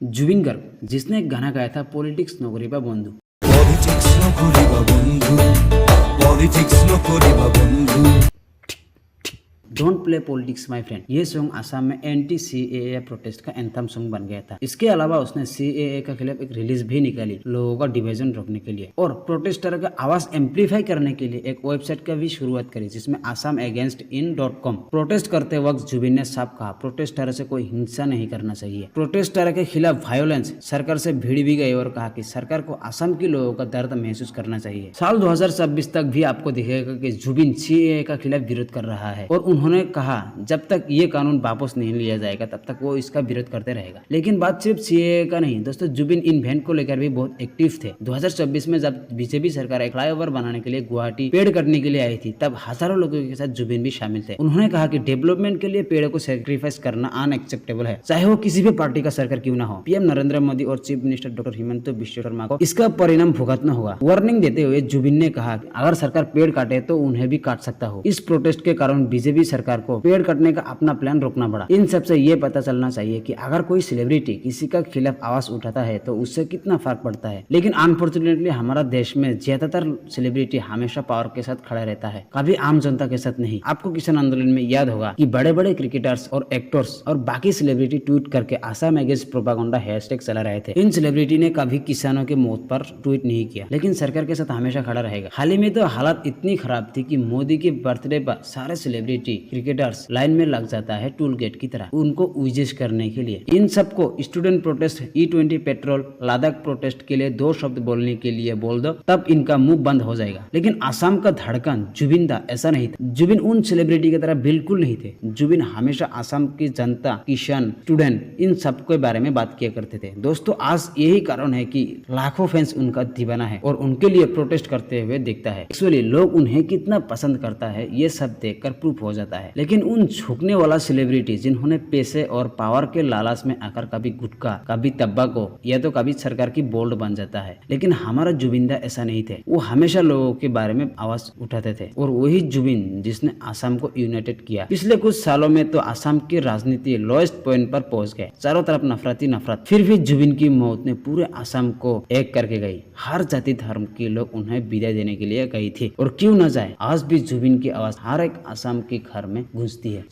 जुबिन गर्ग जिसने एक गाना गाया था पॉलिटिक्स नौकरी बा बंधु। পলিটিক্স নকরিবা বন্ধু, পলিটিক্স নকরিবা বন্ধু। Don't play politics my friend, ये सॉन्ग असम में एंटी सीएए प्रोटेस्ट का एंथम सॉन्ग बन गया था। इसके अलावा उसने सीएए के खिलाफ एक रिलीज भी निकाली लोगों का डिवीजन रोकने के लिए और प्रोटेस्टर का आवाज एम्पलीफाई करने के लिए एक वेबसाइट का भी शुरुआत करी जिसमें असम अगेंस्ट इन.com। प्रोटेस्ट करते वक्त जुबिन ने साफ कहा प्रोटेस्टर से कोई हिंसा नहीं करना चाहिए। प्रोटेस्टर के खिलाफ वायोलेंस सरकार से भिड़ भी गई और कहा कि सरकार को असम के लोगों का दर्द महसूस करना चाहिए। साल 2026 तक भी आपको दिखेगा कि जुबिन सीएए का खिलाफ विरोध कर रहा है और उन्होंने कहा जब तक ये कानून वापस नहीं लिया जाएगा तब तक वो इसका विरोध करते रहेगा। लेकिन बात सिर्फ सीएए का नहीं दोस्तों, जुबिन इन इवेंट को लेकर भी बहुत एक्टिव थे। 2024 में जब बीजेपी सरकार एक फ्लाईओवर बनाने के लिए गुवाहाटी पेड़ कटने के लिए आई थी तब हजारों लोगों के साथ जुबिन भी शामिल थे। उन्होंने कहा कि डेवलपमेंट के लिए पेड़ को सेक्रीफाइस करना अनएक्सेप्टेबल है, चाहे वो किसी भी पार्टी का सरकार क्यों ना हो। पीएम नरेंद्र मोदी और chief minister doctor Himanta Biswa Sharma को इसका परिणाम भुगतना होगा। वार्निंग देते हुए जुबिन ने कहा कि अगर सरकार पेड़ काटे तो उन्हें भी काट सकता हो। इस प्रोटेस्ट के कारण बीजेपी सरकार को पेड़ कटने का अपना प्लान रोकना पड़ा। इन सब से ये पता चलना चाहिए कि अगर कोई सेलिब्रिटी किसी का खिलाफ आवाज उठाता है तो उससे कितना फर्क पड़ता है। लेकिन अनफॉर्चुनेटली हमारा देश में ज्यादातर सेलिब्रिटी हमेशा पावर के साथ खड़ा रहता है, कभी आम जनता के साथ नहीं। आपको किसान आंदोलन में याद होगा कि बड़े बड़े क्रिकेटर्स और एक्टर्स और बाकी सेलिब्रिटी ट्वीट करके असम अगेंस्ट प्रोपागेंडा हैशटैग चला रहे थे। इन सेलिब्रिटी ने कभी किसानों के मौत पर ट्वीट नहीं किया लेकिन सरकार के साथ हमेशा खड़ा रहेगा। हाल ही में तो हालत इतनी खराब थी कि मोदी के बर्थडे पर सारे सेलिब्रिटी क्रिकेटर्स लाइन में लग जाता है टूल गेट की तरह उनको विजेस करने के लिए। इन सबको student protest, E20 petrol, Ladakh protest के लिए 2 शब्द बोलने के लिए बोल दो तब इनका मुंह बंद हो जाएगा। लेकिन असम का धड़कन जुबिन था ऐसा नहीं था। जुबिन उन सेलिब्रिटी की तरह बिल्कुल नहीं थे। जुबिन हमेशा असम की जनता, किसान, स्टूडेंट इन सब के बारे में बात किया करते थे। दोस्तों आज यही कारण है कि लाखों फैंस उनका दीवाना है और उनके लिए प्रोटेस्ट करते हुए दिखता है। एक्चुअली लोग उन्हें कितना पसंद करता है ये सब देखकर प्रूफ हो जाता है। लेकिन उन झुकने वाला सेलिब्रिटी जिन्होंने पैसे और पावर के लालच में आकर कभी गुटखा, कभी तंबाकू या तो कभी सरकार की बोल्ड बन जाता है। लेकिन हमारा जुबिन ऐसा नहीं थे। वो हमेशा लोगों के बारे में आवाज उठाते थे और वही जुबिन जिसने असम को यूनाइटेड किया। पिछले कुछ सालों में तो असम की राजनीति लोएस्ट पॉइंट पर पहुंच गए, चारों तरफ नफरत ही नफरत। फिर भी जुबिन की मौत ने पूरे असम को एक करके गई। हर जाति धर्म के लोग उन्हें विदाई देने के लिए गई थी और क्यों न जाए, आज भी जुबिन की आवाज हर एक असम के घर में गूंजती है।